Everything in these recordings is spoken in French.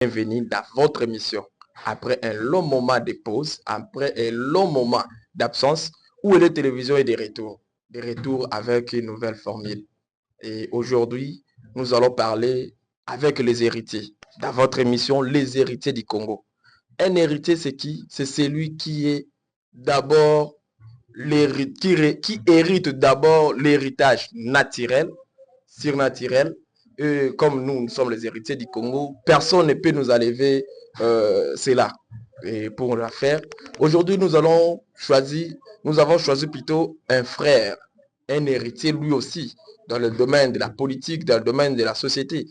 bienvenue dans votre émission. Après un long moment de pause, après un long moment d'absence, où la télévision est de retour avec une nouvelle formule. Et aujourd'hui, nous allons parler avec les héritiers. Dans votre émission, les héritiers du Congo. Un héritier, c'est qui? C'est celui qui est d'abord qui hérite d'abord l'héritage naturel, surnaturel. Et comme nous sommes les héritiers du Congo, personne ne peut nous enlever cela. Et pour la faire, aujourd'hui, nous avons choisi plutôt un frère, un héritier lui aussi, dans le domaine de la politique, dans le domaine de la société,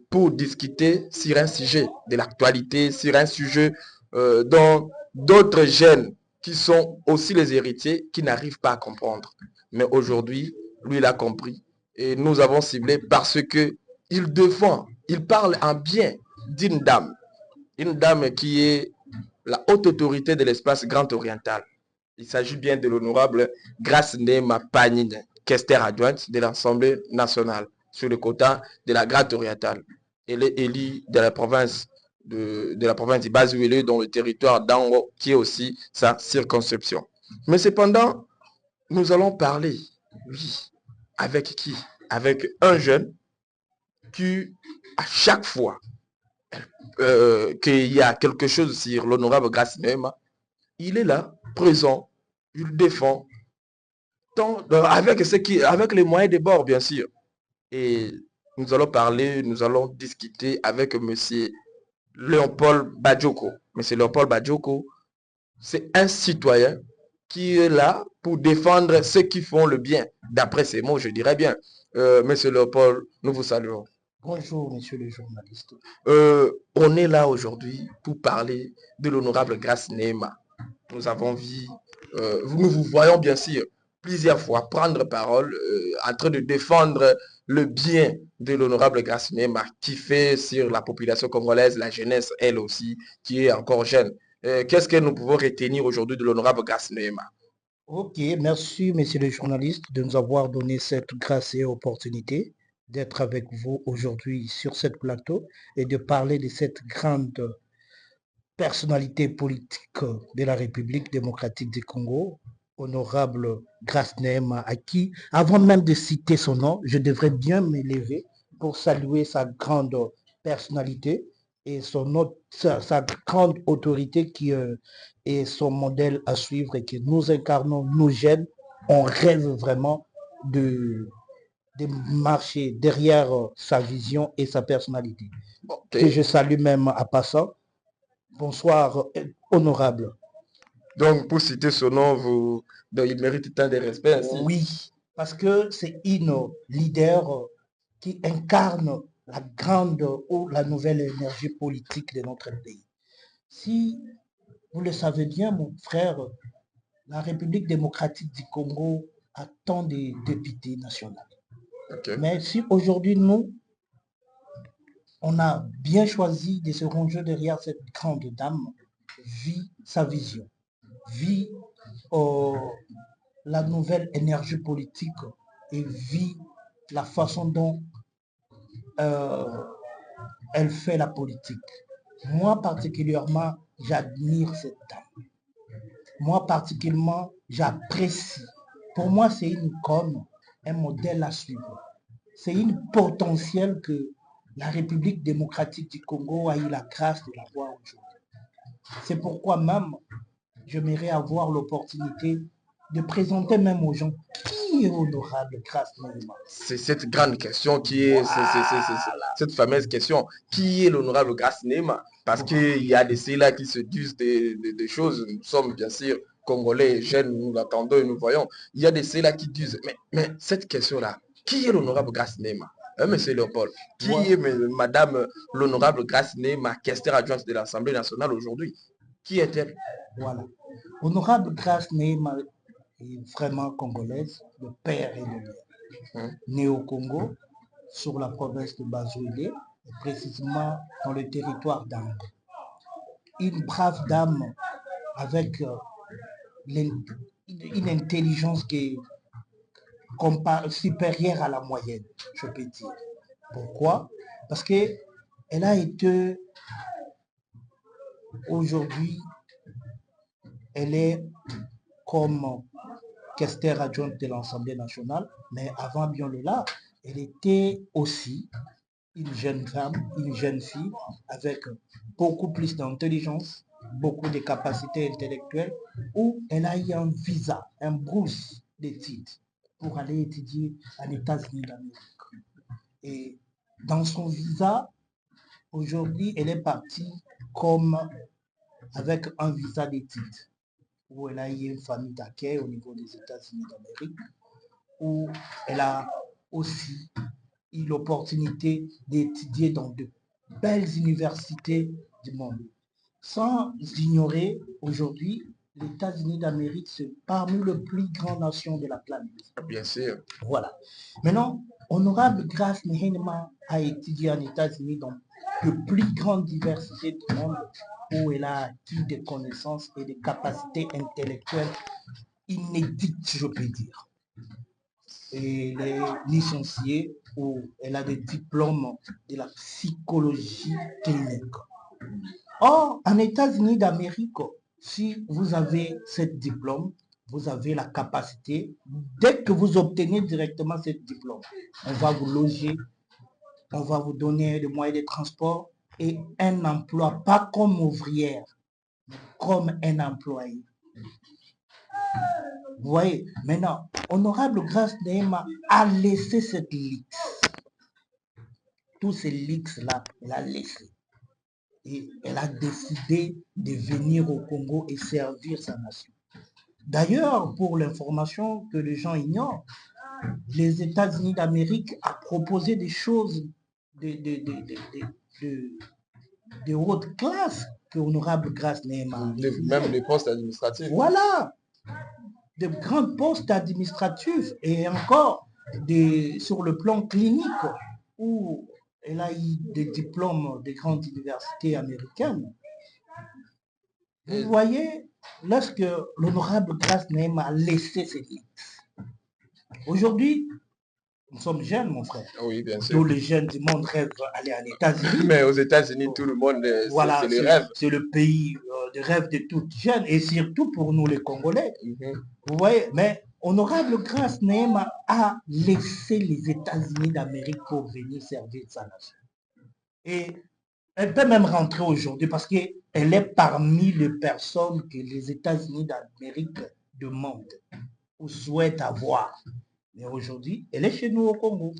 pour discuter sur un sujet de l'actualité, sur un sujet dont d'autres jeunes qui sont aussi les héritiers qui n'arrivent pas à comprendre. Mais aujourd'hui, lui, il a compris. Et nous avons ciblé parce que il défend, il parle en bien d'une dame. Une dame qui est la haute autorité de l'espace grand oriental. Il s'agit bien de l'honorable Grace Nema Panine, questeur adjointe de l'Assemblée nationale sur le quota de la Grande Orientale. Elle est élue de la province de la province de Bazuele dans le territoire d'Ango, qui est aussi sa circonscription. Mais cependant, nous allons parler, oui, avec qui? Avec un jeune qui, à chaque fois qu'il y a quelque chose sur l'honorable Grace Nema, il est là, présent, il défend, tant, avec les moyens de bord, bien sûr. Et nous allons parler, nous allons discuter avec monsieur Léopold Badjoko. Monsieur Léopold Badjoko, c'est un citoyen qui est là pour défendre ceux qui font le bien. D'après ces mots, je dirais bien. Monsieur Léopold, nous vous saluons. Bonjour, monsieur le journaliste. On est là aujourd'hui pour parler de l'honorable Grace Nema. Nous avons vu, nous vous voyons bien sûr plusieurs fois prendre parole en train de défendre le bien de l'honorable Grace Nema qui fait sur la population congolaise, la jeunesse, elle aussi, qui est encore jeune. Qu'est-ce que nous pouvons retenir aujourd'hui de l'honorable Grace Nema? Ok, merci, monsieur le journaliste, de nous avoir donné cette grâce et opportunité d'être avec vous aujourd'hui sur cette plateau et de parler de cette grande personnalité politique de la République démocratique du Congo, honorable Grace Nema, à qui, avant même de citer son nom, je devrais bien m'élever pour saluer sa grande personnalité et sa grande autorité qui est son modèle à suivre et que nous incarnons, nous jeunes, on rêve vraiment de, de marcher derrière sa vision et sa personnalité. Okay. Que je salue même à passant. Bonsoir, honorable. Donc, pour citer son nom, donc, il mérite tant de respect ainsi. Oui, parce que c'est une leader qui incarne la grande ou la nouvelle énergie politique de notre pays. Si vous le savez bien, mon frère, la République démocratique du Congo a tant de députés nationaux. Okay. Mais si aujourd'hui, nous, on a bien choisi de se ranger derrière cette grande dame, vit sa vision, vit la nouvelle énergie politique et vit la façon dont elle fait la politique. Moi particulièrement, j'admire cette dame. Moi particulièrement, j'apprécie. Pour moi, c'est une icône, un modèle à suivre. C'est une potentielle que la République démocratique du Congo a eu la grâce de la voir aujourd'hui. C'est pourquoi même, j'aimerais avoir l'opportunité de présenter même aux gens qui est honorable Grace Nema. C'est cette grande question qui est, cette fameuse question, qui est l'honorable Grace Nema? Parce qu'il y a de ceux-là qui se disent des choses, nous sommes bien sûr Congolais, jeunes, nous l'attendons et nous voyons. Il y a de ceux-là qui disent, mais cette question-là, qui est l'honorable Grace Nema? Monsieur Léopold, qui est madame l'honorable Grace Nema, questeur adjointe de l'Assemblée nationale aujourd'hui? Qui est-elle? Voilà. Honorable Grace Nema est vraiment congolaise, de père et de mère. Née au Congo, sur la province de Bazoulé, précisément dans le territoire d'Ango. Une brave dame avec une intelligence qui est supérieure à la moyenne, je peux dire. Pourquoi? Parce que elle a été, aujourd'hui, elle est comme questeur adjointe de l'Assemblée nationale, mais avant Bion-Lula, elle était aussi une jeune femme, une jeune fille avec beaucoup plus d'intelligence, beaucoup de capacités intellectuelles, où elle a eu un visa, un bourse d'études pour aller étudier aux États-Unis d'Amérique. Et dans son visa, aujourd'hui, elle est partie comme avec un visa d'études, où elle a eu une famille d'accueil au niveau des États-Unis d'Amérique, où elle a aussi eu l'opportunité d'étudier dans de belles universités du monde. Sans ignorer, aujourd'hui, les États-Unis d'Amérique, c'est parmi les plus grandes nations de la planète. Bien sûr. Voilà. Maintenant, Honorable Grace Nehenema a étudié aux États-Unis dans de plus grandes diversités du monde, où elle a acquis des connaissances et des capacités intellectuelles inédites, je peux dire. Et elle est licenciée ou elle a des diplômes de la psychologie clinique. Or, en États-Unis d'Amérique, si vous avez ce diplôme, vous avez la capacité, dès que vous obtenez directement ce diplôme, on va vous loger, on va vous donner des moyens de transport et un emploi, pas comme ouvrière, mais comme un employé. Vous voyez, maintenant, Honorable Grace Neema a laissé cette leaks. Tous ces leaks-là, elle a laissé. Et elle a décidé de venir au Congo et servir sa nation. D'ailleurs, pour l'information que les gens ignorent, les États-Unis d'Amérique a proposé des choses de haute classe que Honorable Grace Neema. Même des postes administratifs. Voilà, de grands postes administratifs et encore sur le plan clinique où elle a eu des diplômes de grandes universités américaines. Vous voyez, lorsque l'honorable Grace Neema a laissé ses livres, aujourd'hui, nous sommes jeunes, mon frère. Oui, bien sûr. Tous les jeunes du monde rêvent d'aller aux États-Unis. Mais aux États-Unis, tout le monde, voilà, c'est le rêve. C'est le pays de rêve de tout jeune et surtout pour nous les Congolais. Vous voyez, mais Honorable Grace Neema a laissé les États-Unis d'Amérique pour venir servir sa nation. Et elle peut même rentrer aujourd'hui parce qu'elle est parmi les personnes que les États-Unis d'Amérique demandent ou souhaitent avoir. Mais aujourd'hui, elle est chez nous au Congo.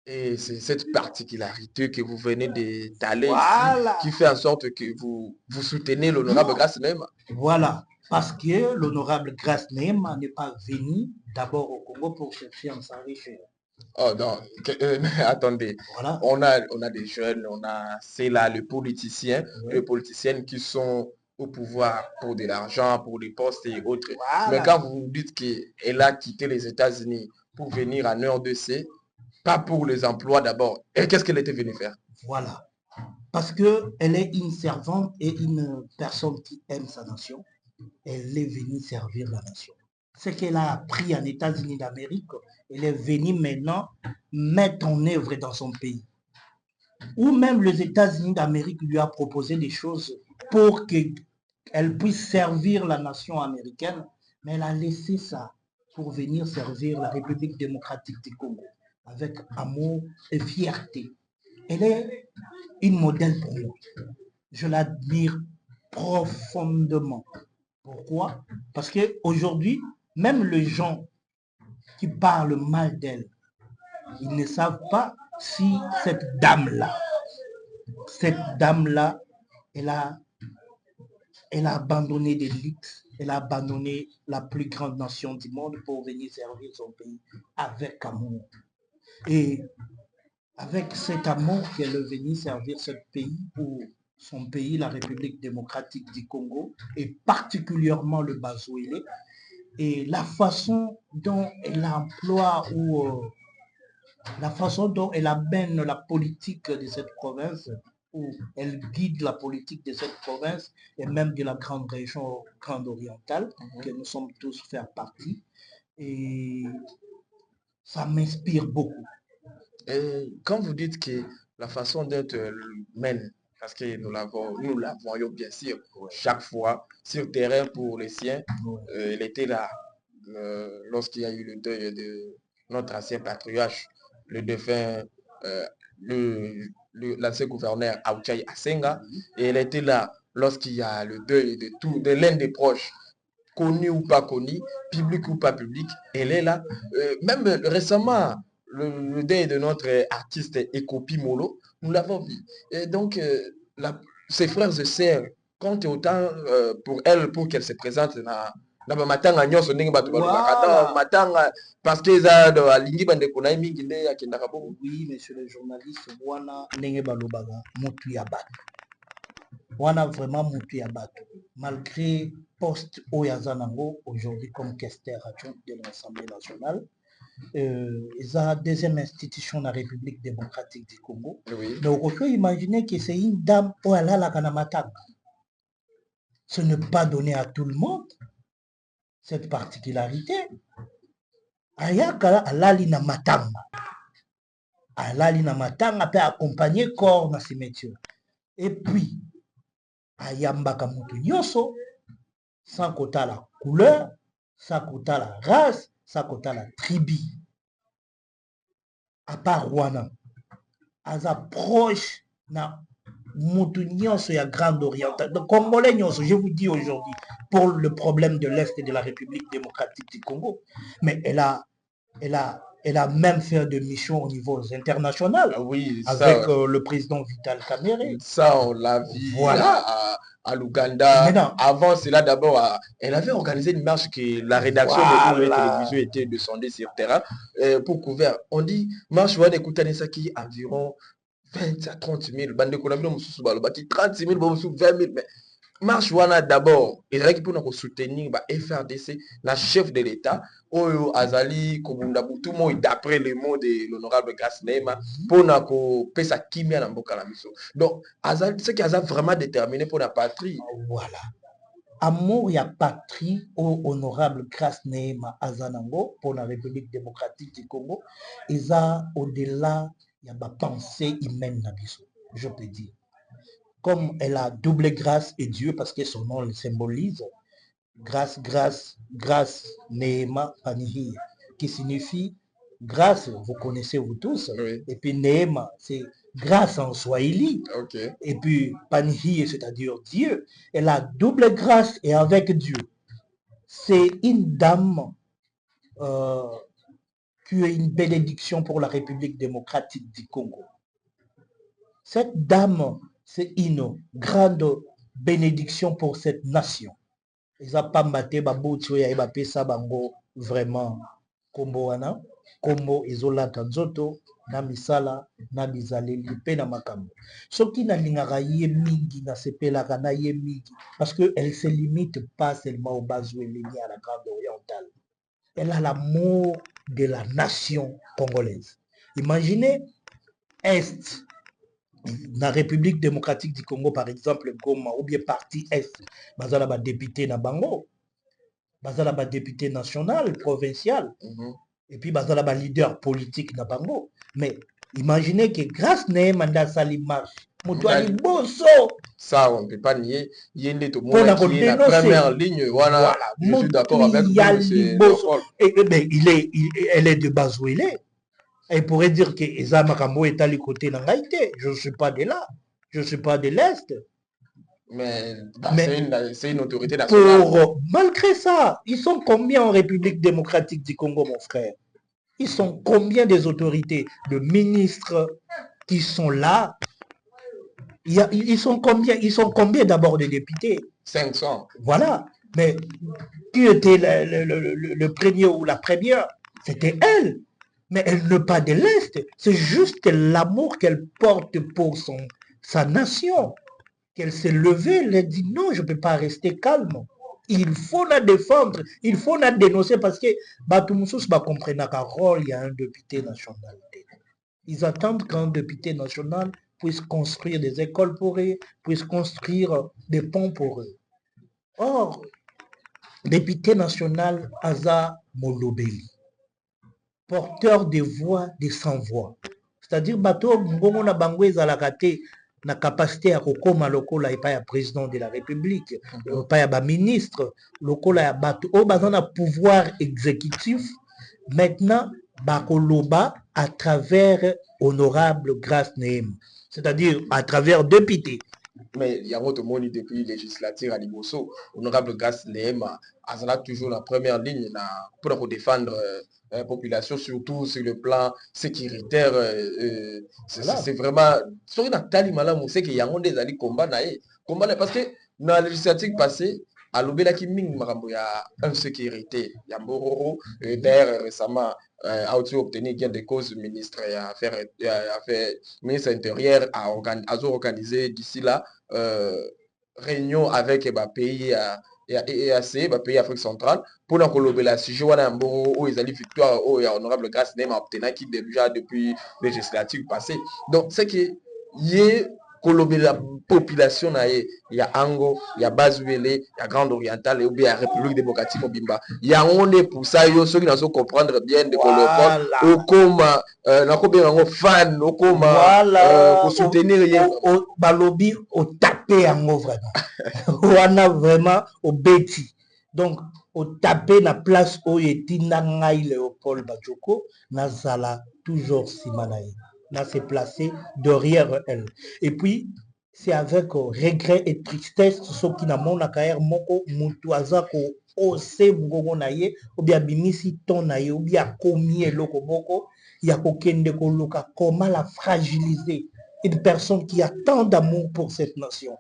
Et c'est cette particularité que vous venez d'étaler voilà. Ici qui fait en sorte que vous soutenez l'honorable Grace Neema. Voilà. Parce que l'honorable Grace Neema n'est pas venu d'abord au Congo pour chercher à s'enrichir. Oh non, attendez, voilà. On a des jeunes, c'est là les politiciens, les politiciennes qui sont au pouvoir pour de l'argent, pour des postes et autres. Voilà. Mais quand vous dites qu'elle a quitté les États-Unis pour venir en RDC, pas pour les emplois d'abord, et qu'est-ce qu'elle était venue faire? Voilà, parce qu'elle est une servante et une personne qui aime sa nation, elle est venue servir la nation. Ce qu'elle a appris en États-Unis d'Amérique, elle est venue maintenant mettre en œuvre dans son pays. Ou même les États-Unis d'Amérique lui a proposé des choses pour qu'elle puisse servir la nation américaine, mais elle a laissé ça pour venir servir la République démocratique du Congo avec amour et fierté. Elle est une modèle pour moi. Je l'admire profondément. Pourquoi? Parce qu'aujourd'hui, même les gens qui parlent mal d'elle, ils ne savent pas si cette dame-là, elle a abandonné des luttes, elle a abandonné la plus grande nation du monde pour venir servir son pays avec amour. Et avec cet amour qu'elle est venue servir ce pays pour son pays, la République démocratique du Congo, et particulièrement le Bazouélé, et la façon dont elle emploie ou la façon dont elle amène la politique de cette province, où elle guide la politique de cette province et même de la grande région grande orientale, que nous sommes tous faire partie. Et ça m'inspire beaucoup. Et quand vous dites que la façon d'être mène, parce que nous la voyons bien sûr chaque fois sur terrain pour les siens. Il était là lorsqu'il y a eu le deuil de notre ancien patriarche, le défunt, euh, l'ancien gouverneur Aouchaï Asenga, et elle était là lorsqu'il y a le deuil de l'un des proches, connu ou pas connu, public ou pas public, elle est là. Même récemment, le deuil de notre artiste Ekopi Molo, nous l'avons vu. Et donc, ses frères et sœurs comptent autant pour elle, pour qu'elle se présente na matanga nyonso ndenge bato balobaka matanga parce que eza alingi bandeko na ye mingi nde akendaka bongo. Oui, monsieur le journaliste, wana ndenge balobaka mutu ya bato, wana vraiment mutu ya bato, malgré poste oyo aza nango aujourd'hui comme questeur adjoint de l'Assemblée nationale, eza deuxième institution de la République démocratique du Congo. Oui. Donc on peut imaginer que c'est une dame oyo alalaka na matanga. Ce n'est pas donné à tout le monde cette particularité. Ayaka alali na matanga. Alali na matanga peut accompagner corps na cimetière. Et puis ayambaka mutu nyonso sans kota la couleur, sans kota la race, sans kota la tribu. À part wana, aza proche na mutu nyonso ya Grande Orientale. Donc Congolais nyonso, je vous dis aujourd'hui, pour le problème de l'Est et de la République démocratique du Congo, mais elle a même fait des missions au niveau international. Oui, avec le président Vital Kamerhe. Ça, on l'a vu voilà. à l'Ouganda. Avant cela, d'abord, elle avait organisé une marche que la rédaction de les télévisions était descendue sur terrain pour couvrir. On dit, marche qui environ 20 à 30 000. 30 000, 20 000. Mais marche wana d'abord ezalaki mpona kosoutenir ba FRDC la chef de l'État oyo azali kobunda butu moi d'après les mots de l'honorable Grace Neema mpona kopesa kimia na mboka na biso. Donc azali ce qui aza vraiment déterminé pour la patrie. Voilà. Amour ya patrie au honorable Grace Neema azanango pour la République démocratique du Congo eza au-delà ya ba pensée humaine na biso, je peux dire. Comme elle a doublé grâce et Dieu, parce que son nom le symbolise, grâce, grâce, grâce, Neema Panihi, qui signifie grâce, vous connaissez vous tous, oui. Et puis Neema, c'est grâce en Swahili, okay. Et puis Panihi, c'est-à-dire Dieu, elle a double grâce et avec Dieu. C'est une dame qui est une bénédiction pour la République démocratique du Congo. Cette dame, c'est une grande bénédiction pour cette nation. Ils n'ont pas battu babouti ya ebapesa bango vraiment kombo wana kombo ezolata nzoto na misala na bizaleli pe na makambo. Soki na lingaka ye mingi na sepelaka na ye mingi parce que elle se limite pas seulement au Bazouélé à la Grande Orientale. Elle a l'amour de la nation congolaise. Imaginez Est la République démocratique du Congo, par exemple, Goma, ou bien parti Est, bazala ba député na bango, bazala ba député national, provincial, et puis bazala ba leader politique na bango. Mais imaginez que grâce à Manda Salimar, Moutouali Bosso, ça on ne peut pas nier, il y a une qui est la première ligne, voilà, je suis d'accord avec vous, elle est de Bazouélé. Elle pourrait dire que Eza Makambo est à côté de l'Angaïté. Je ne suis pas de là. Je ne suis pas de l'Est. Mais c'est une autorité nationale. Malgré ça, ils sont combien en République démocratique du Congo, mon frère? Ils sont combien des autorités, de ministres qui sont là? Ils sont combien d'abord de députés? 500. Voilà. Mais qui était le premier ou la première? C'était elle. Mais elle n'est pas de l'Est. C'est juste l'amour qu'elle porte pour sa nation. Qu'elle s'est levée, elle a dit non, je ne peux pas rester calme. Il faut la défendre, il faut la dénoncer parce que Batoumoussous va comprendre qu'un rôle, il y a un député national. Ils attendent qu'un député national puisse construire des écoles pour eux, puisse construire des ponts pour eux. Or, député national Aza Molobeli, porteur des voix des sans-voix. C'est-à-dire bato mbongo na bango ezalaka te na capacité à kokoma lokola epai ya président de la République, epai ya baministre, lokola ya bato oyo baza na pouvoir exécutif. Maintenant bakoloba à travers honorable Grace Nehema, c'est-à-dire à travers député. Mais il y a autre monde depuis législature à Liboso, honorable Grace Nehema, a toujours la première ligne pour défendre la population, surtout sur le plan sécuritaire. C'est vraiment. Sur une Nathalie Malam, on sait qu'il y a des alliés combat parce que dans la législature passée, à l'Obéla qui ming marambo, il y a une sécurité. Il y a Mororo, d'ailleurs récemment, a aussi obtenu gain de cause ministre et affaires ministre intérieur a organisé d'ici là réunion avec les pays EAC, pays Afrique centrale, pour nous colober la sujet où ils allaient victoire où honorable Grace Nehema obtenu qui déjà depuis législative passée. Donc c'est que y colober la population il y a Ango, il y a Bazuele, il y a Grande Orientale et ou bien la République démocratique Mobimba. Il y a on est pour ça ceux qui n'ont comprendre bien de au comme na ko bien fan au comme pour soutenir balobi au taper en vraiment. On a vraiment au bêti. Donc au taper na place où est Ngai Léopold Bajoko nazala toujours Simanaï. Là, c'est placé derrière elle. Et puis, c'est avec regret et tristesse, ce qui n'a mon carrière, moko, mutuaza, ko, ose, mgongo naye, ou bien bimisi ton naye, ou bien commis loko boko, ya kokende ko loka, comment la fragiliser. Une personne qui a tant d'amour pour cette nation.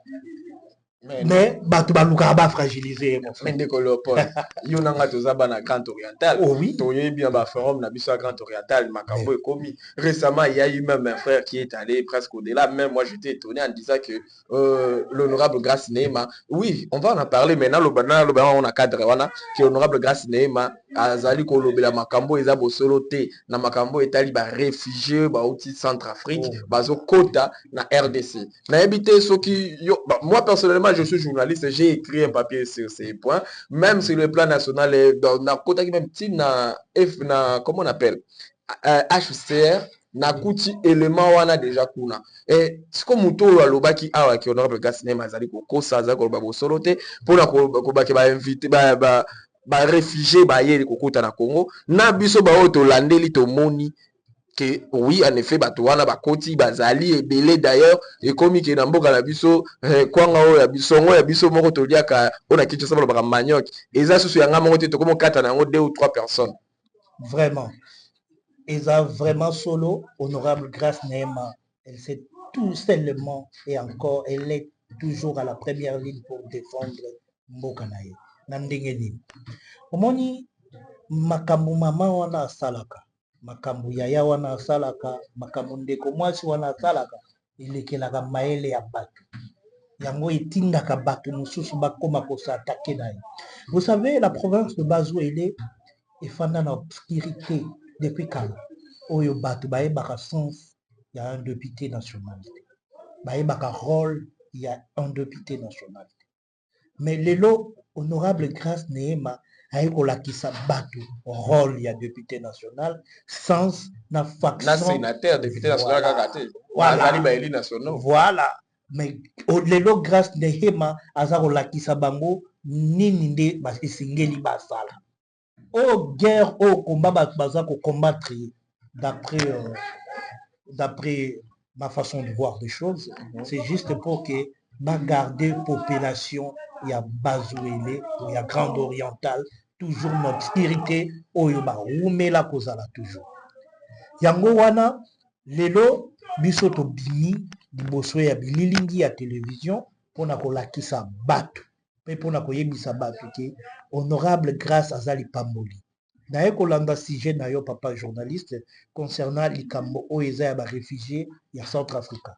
Mais batu baluka ba fragiliser mais ndeko Léopold yo nanga tozaba na Grand Oriental. Oh oui, toyé bien ba forum na biso Grand Oriental makambo ekomi récemment. Il y a eu même un frère qui est allé presque au-delà. Même moi j'étais étonné en disant que l'honorable Grace Nehema, oui on va en parler maintenant, le on a cadre wana que l'honorable Grace Nehema azali ko lobela makambo eza bosolo te na makambo etali ba réfugiés ba outil Centrafrique bazo kota na RDC na habité soki yo moi personnellement je suis journaliste, j'ai écrit un papier sur ces points, même sur le plan national, dans même comment on appelle, HCR, na kuti élément wana déjà kuna. Et ce que muto aloba ki awa ki honorable Grace Nehema azali ko kosa za ko ba solo te pour na ko ba ke ba inviter ba réfugiés ba yeli ko kota na Congo na biso ba oto landeli to moni que oui en effet batouana bakoti bazali ebele d'ailleurs et comme que na mboka na biso kwanga o ya bisongo ya biso moko toliaka ona kicho saba ba manioc eza susu yanga moko te to comme kata na ngo 2 ou 3 personnes vraiment eza vraiment solo honorable Grace Nehema. Elle sait tout seulement et encore elle est toujours à la première ligne pour défendre mboka na ye na ndenge nini omoni makambo mama wana salaka makambo yaya wana asalaka makambo ndeko mwasi wana asalaka elekelaka mayele ya bato yango etindaka bato mosusu bakoma kosatake na ye. Vous savez, la province de Bazoélé efanda na obscurité depuis kala oyo bato bayebaka sens ya un député national te, bayebaka rôle ya un député national te. Mais lelo honorable Grace Nehema ayekolakisa bato rôle ya député national sans na faction na sénateur député national kaka te azali ba élu national. Voilà, mais lelo Grace Nehema aza kolakisa bango nini nde esengeli basala o guerre au combat bato baza ko combattre d'après ma façon de voir des choses. C'est juste pour que ba garder population ya Bazoélé ou ya Grande Orientale toujours notre obscurité oyo ba rumela kozala toujours yango wana lelo biso to bimi liboso ya bililingi ya télévision pona kolakisa bato pe pona koyebisa bato ke honorable Grace azali pamboli naye kolanda sujet na yo papa journaliste concernant likambo oyo eza ya ba réfugiés ya Centrafrique.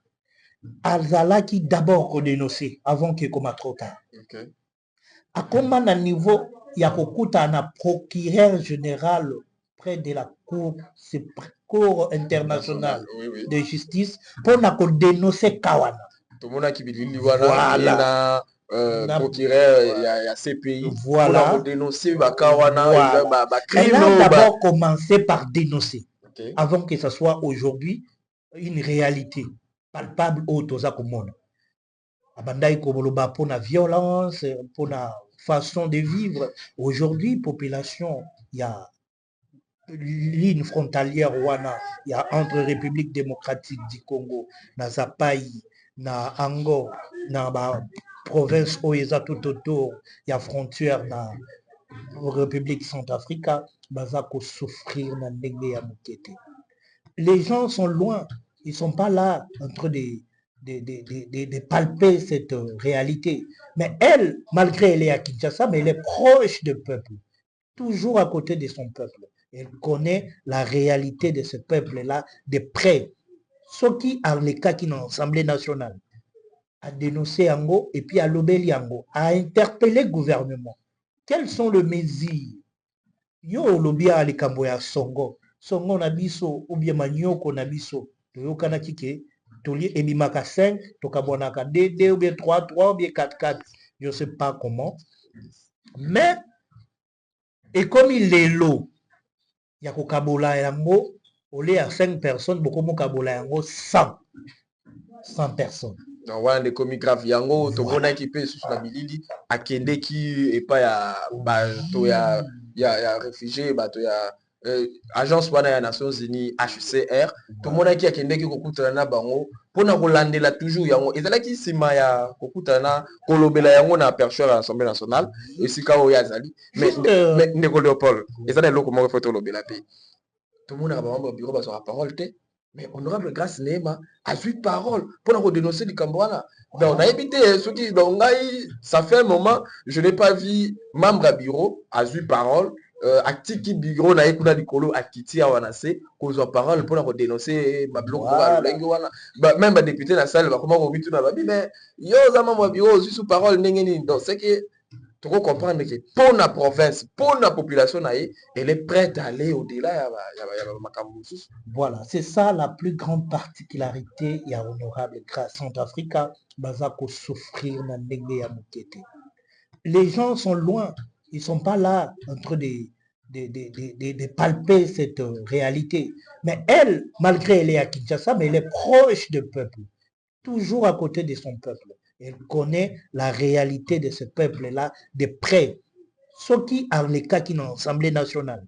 Azalaki d'abord kodénoncer avant que koma trop tard. Okay. Akoma na niveau ya kokuta na procureur général près de la cour internationale de justice pour na ko dénoncer kawana. Tout le monde a qui bilili wana na procureur ya CPI voilà. Pour dénoncer ba kawana ba crime. Elle a d'abord commencé par dénoncer avant que ce soit aujourd'hui une réalité palpable au toza komona. Abandai koboloba pour la violence, pour la façon de vivre. Aujourd'hui, population, il y a ligne frontalière wana, il y a entre République démocratique du Congo, na Zapai, na Ango, na ba province Oeza tout autour, il y a frontière na République Centrafrica, baza ko souffrir na ndenge ya mukete. Les gens sont loin, ils ne sont pas là en train de palper cette réalité. Mais elle, malgré elle est à Kinshasa, mais elle est proche du peuple, toujours à côté de son peuple. Elle connaît la réalité de ce peuple-là de près. Ce qui, en les cas qui dans l'Assemblée nationale, a dénoncé Yango et puis à l'Obel Yango, a interpellé le gouvernement. Quelles sont les mesures? Yo lobia les Kamboya Songo. Songo na biso ou bien manioko na biso. Toyokana kike. Toli ebimaka 5, tokabonaka 2 ou bien 3 ou bien 4. Je ne sais pas comment. Mais, et comme il est lot, il y a kokabola yango, au lieu à 5 personnes, beaucoup de kabola yango 100 personnes. Donc voilà des commis grave yango to mona qui peut sur la bilili akende qui et pas ya bato ya réfugié bato ya agence wana ya Nations Unies HCR to mona qui akende qui kokutana na bango pona kolandela toujours yango ezala ki sima ya kokutana kolobela yango na percheur à l'Assemblée nationale et sika o yazali mais ndeko Léopold ezala eloko moko faut to lobela pe tout le monde a ba bureau ba sur la parole te. Mais honorable Grâce Nema a eu parole pour dénoncer du Cambouana. Donc, on a évité ce qui, donc, ça fait un moment, je n'ai pas vu membre à bureau a eu parole. Actif bureau na ekuna likolo akiti a wanase cause parole pour dénoncer ma bloc même député na salle comment on bitu na babi mais yo za membre bureau sous parole ndengeni donc c'est que tu dois comprendre que pour la province, pour la population, elle est prête à aller au-delà. Voilà, c'est ça la plus grande particularité. Il y a honorable grâce Centrafrica, bazako souffrir na ndenge ya mukete. Les gens sont loin, ils ne sont pas là en train de palper cette réalité. Mais elle, malgré elle est à Kinshasa, mais elle est proche du peuple, toujours à côté de son peuple. Elle connaît la réalité de ce peuple-là de près. Ce qui, en les cas qui dans l'Assemblée nationale,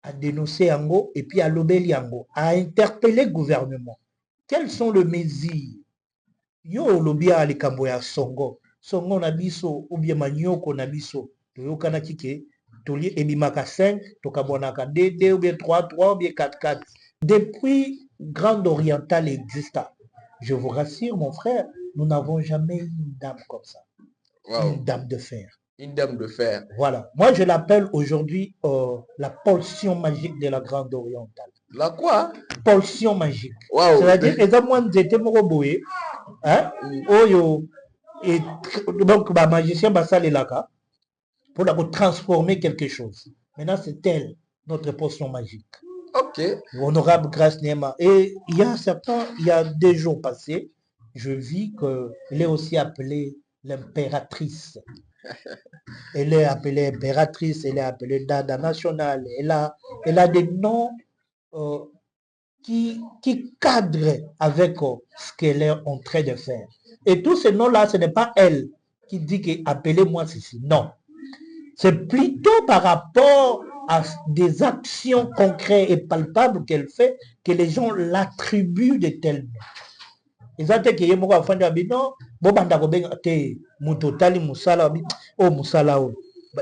a dénoncé Yango et puis à l'Obel Yango, a interpellé le gouvernement. Quelles sont les mesures? Yo lobia les Kamboya Songo. Songo na biso ou bien manioko na biso. Toyokana kike. Toli ebimaka 5, tokabonaka 2 ou bien 3 ou bien 4. Depuis Grande Orientale exista. Je vous rassure, mon frère, nous n'avons jamais une dame comme ça. Wow. Une dame de fer. Une dame de fer. Voilà. Moi, je l'appelle aujourd'hui la portion magique de la Grande Orientale. La quoi? Portion magique. Wow. C'est-à-dire, les hommes étaient moroboués. Hein? Oyo. Et donc, le magicien Bassal est là pour transformer quelque chose. Maintenant, c'est elle, notre portion magique. Ok. Honorable Grâce Nema. Et il y a 2 jours passés, je vis qu'elle est aussi appelée l'impératrice. Elle est appelée impératrice, elle est appelée Dada nationale. Elle a des noms qui cadrent avec ce qu'elle est en train de faire. Et tous ces noms-là, ce n'est pas elle qui dit que appelez-moi ceci. Non. C'est plutôt par rapport à des actions concrètes et palpables qu'elle fait que les gens l'attribuent de tels noms. Ils ont dit que non,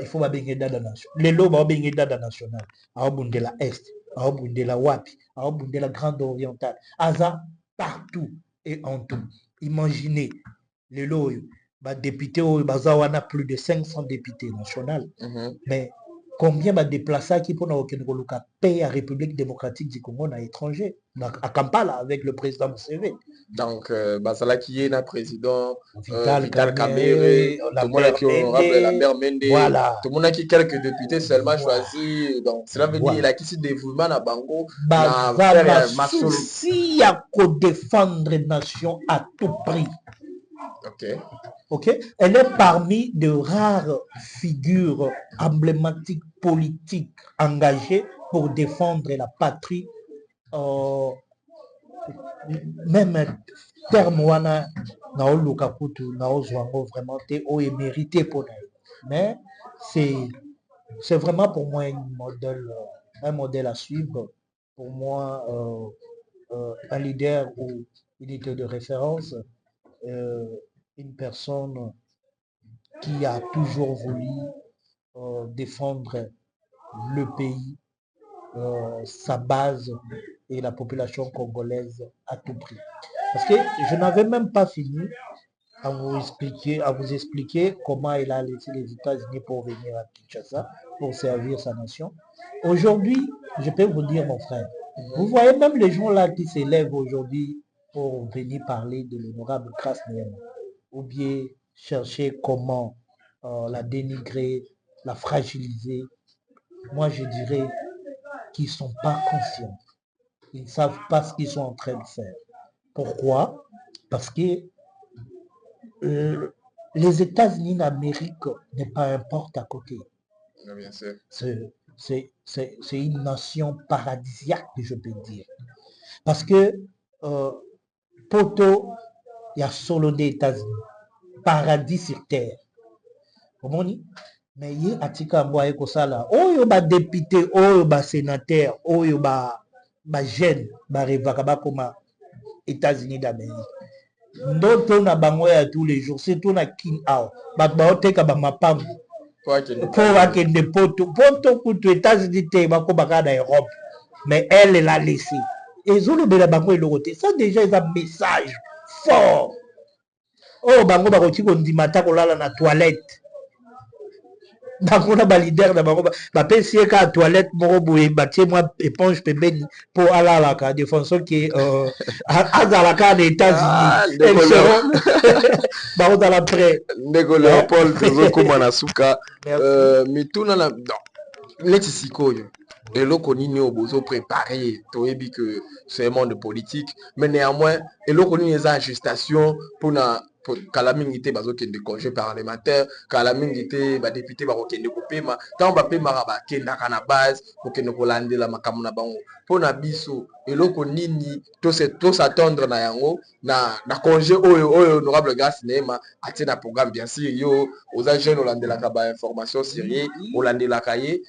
il faut babenga dada nation. Lelo babenga dada national. Aobundela Est, aobundela Wapi, aobundela Grande Orientale. Aza partout et en tout. Imaginez lelo député bazawana plus de 500 députés nationaux. Mais combien de déplacés qui pour nous paix à République démocratique du Congo à l'étranger, à Kampala avec le président Museveni. Donc, Basala qui est le président Vital Kamerhe, tout le monde qui est honorable Lambert Mende, voilà. Tout le monde qui est quelques députés seulement choisis. Donc, cela veut dire qu'il a quitté des dévouement à Bango. Basala souci à défendre la nation à tout prix. Ok. Okay? Elle est parmi de rares figures emblématiques politiques engagées pour défendre la patrie même terme wana naoluka kutu naozwa yango vraiment te oyo mérité pour nous. Mais c'est vraiment pour moi un modèle à suivre. Pour moi, un leader ou unité de référence, une personne qui a toujours voulu défendre le pays, sa base et la population congolaise à tout prix. Parce que je n'avais même pas fini à vous expliquer comment il a laissé les États-Unis pour venir à Kinshasa, pour servir sa nation. Aujourd'hui, je peux vous dire, mon frère, vous voyez même les gens là qui s'élèvent aujourd'hui pour venir parler de l'honorable Grace Nehema, ou bien chercher comment la dénigrer, la fragiliser. Moi, je dirais qu'ils ne sont pas conscients. Ils ne savent pas ce qu'ils sont en train de faire. Pourquoi? Parce que les États-Unis d'Amérique n'est pas un porte à côté. Bien sûr. C'est une nation paradisiaque, je peux dire. Parce que Poto, il y a solo des États-Unis. Paradis sur terre. Comment on dit? Mais il y a atika mboye kosala. Oyo ba député, oyo ba sénateur, oyo ba jeune, ba revaka ba koma États-Unis d'Amérique. Ndoto na bango ya tous les jours, c'est tout na kin ao. Bato baoteka ba mapango. Pour bakende poto kutu États-Unis te bako baka na Europe. Mais elle l'a laissé. Et zolobela bango eloko. Ça déjà est un message fort. Oh bango bakoti kondimata kolala na toilette. Bango na ba leader na bango ba pesi ka toilette moko boye batie moi éponge pembeni pour alalaka de façon que azalaka des États-Unis. Bango dans la près. Ndeko Léopold tozokuma na suka mituna na neti sikoyo eloko nini obozo préparé toyebi que c'est un monde politique mais néanmoins eloko nini eza ajustation pour kala mingi te bazokende congé parlementaire kala mingi te badéputé bakokende kopema ntango bapemaka bakendaka na base kokende kolandela makambo na bango mpona biso eloko nini tosatendre na yango na congé oyo honorable Grace Nehema atie na programme. Bien sûr yo oza jeune olandelaka ba information sérieux olandelaka ye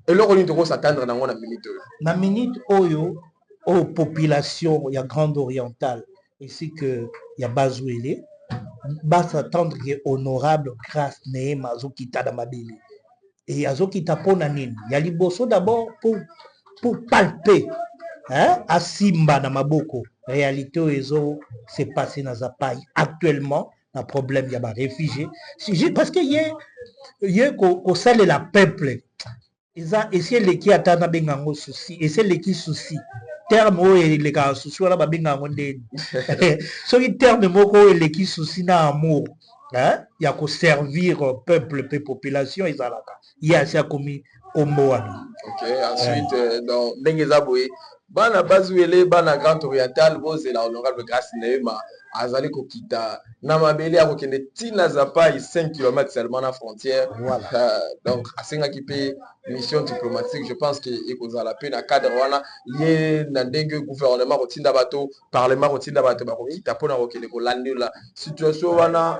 eloko nini tokosatendre nango na minute oyo na minute oyo population ya Grande Orientale ainsi que ya Bazouele va s'attendre que honorable Grace Nehema azokita na mabele et azokita pona nini ya liboso d'abord pour palper asimba na maboko réalité oyo c'est passé na zapai actuellement un problème ya ba réfugiés parce que yé ko sale la peuple esi eleki ata na benga yango souci esi eleki souci terme oyo elekaka souci wana babenga yango ndeni soki terme moko oyo eleki souci na amour ya koservir peuple pe population ezalaka ye asi akomi kombo wana. Ensuite donc ndenge eza boye bana Bazouele bana Grande Orientale bozela honorable Grace Nehema azali kokita na mabele ya kokende tina zapai 5 km seulement na frontière. Voilà. Donc asengaki pe mission diplomatique, je pense que ekozala pe na cadre wana lié na ndenge gouvernement kotinda bato parlement kotinda bato bakomita pona kokende kolandela situation wana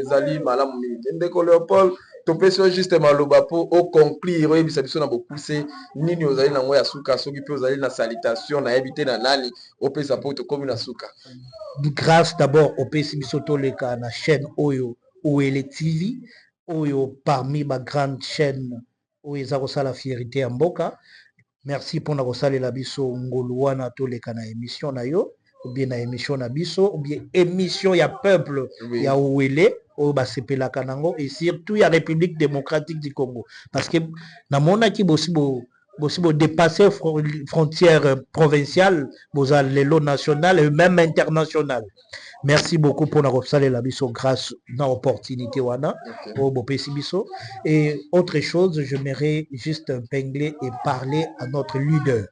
ezali malamu mingi. Ndeko Léopold topesi juste maloba po o conclure oyebisa biso na bopuse nini ozali nango ya suka soki pe ozali na salutation na yebite na nani opesa po tokomi na suka. Grâce d'abord opesi biso toleka na chaîne oyo Ouele TV oyo parmi ma grande chaîne oyo eza kosala fierté ya mboka. Merci mpona kosalela biso ngolu wana toleka na émission na yo ou bien na émission na biso ou bien émission ya peuple ya Ouele oyo basepelaka nango et surtout ya République démocratique du Congo parce que namonaki bosi dépasser frontières provinciales boza lelo national et même international. Merci beaucoup pour la la biso grâce à l'opportunité wana au bopesi biso. Et autre chose, j'aimerais juste pingler et parler à notre leader,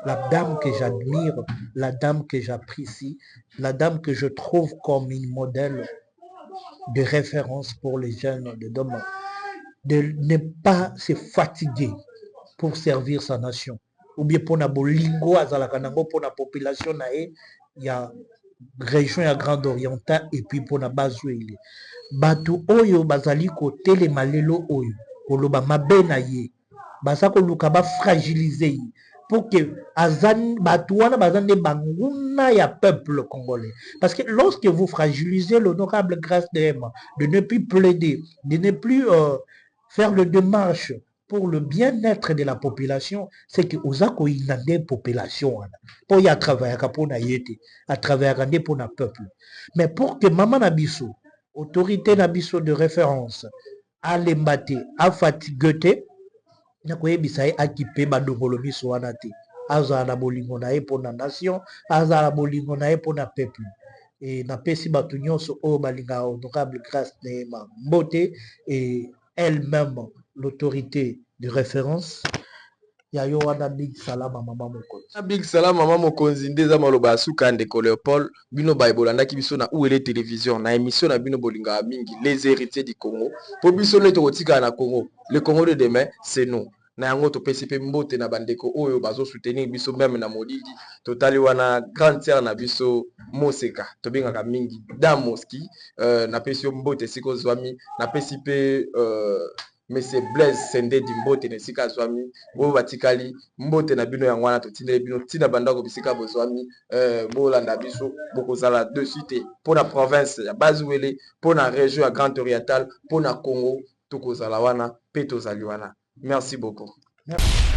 la dame que j'admire, la dame que j'apprécie, la dame que je trouve comme une modèle de référence pour les jeunes de demain, de ne pas se fatiguer pour servir sa nation. ou bien pour la bolingo azalaka nango pour la population na e ya région ya Grand Oriental et puis pour la base wele batu oyo bazali ko telema lelo oyo koloba mabe na ye baza koluka ba fragiliser pour que azan batu wana bazande banguna ya peuple congolais parce que lorsque vous fragilisez l'honorable Grâce Dehema de ne plus plaider de ne plus faire le démarche pour le bien-être de la population, c'est que vous avez une population. Pour y travailler pour na yete, à travers pour le peuple. Mais pour que maman Nabiso, autorité Nabiso de référence, à l'embate, à fatiguer, na koye bisaye akipe badongolo biso wana te. Aza la bolingo na ye pour la nation, aza la bolingo na ye pour le peuple. Et na pesi batu nyonso o balinga honorable Grâce Dehema Mbote et elle-même l'autorité de référence ya yo wana big salama mama mokonzi. Big salama mama mokonzi ndeza maloba suka ndeko Léopold bino bayibolandaki biso na UL télévision na émission na bino bolinga mingi les héritiers du Congo. Po biso le tokotika na Congo. Le Congo de demain c'est nous. Na yango topesi pe mbote na bandeko oyo bazo soutenir biso même na molidi totali wana grande sœur na biso Moseka tobengaka mingi Damoski na pesi mbote siko zwami na pesi pe Monsieur Blaise Sende Dimbote nesika zwami bo batikali mbote na bino yango wana totindele bino tina bandako bisika bozwami bolanda biso bokozala de suite pour la province ya Bazuele pour la région ya Grand Oriental pour na Congo tokozala wana pe tozali wana. Merci beaucoup. Merci.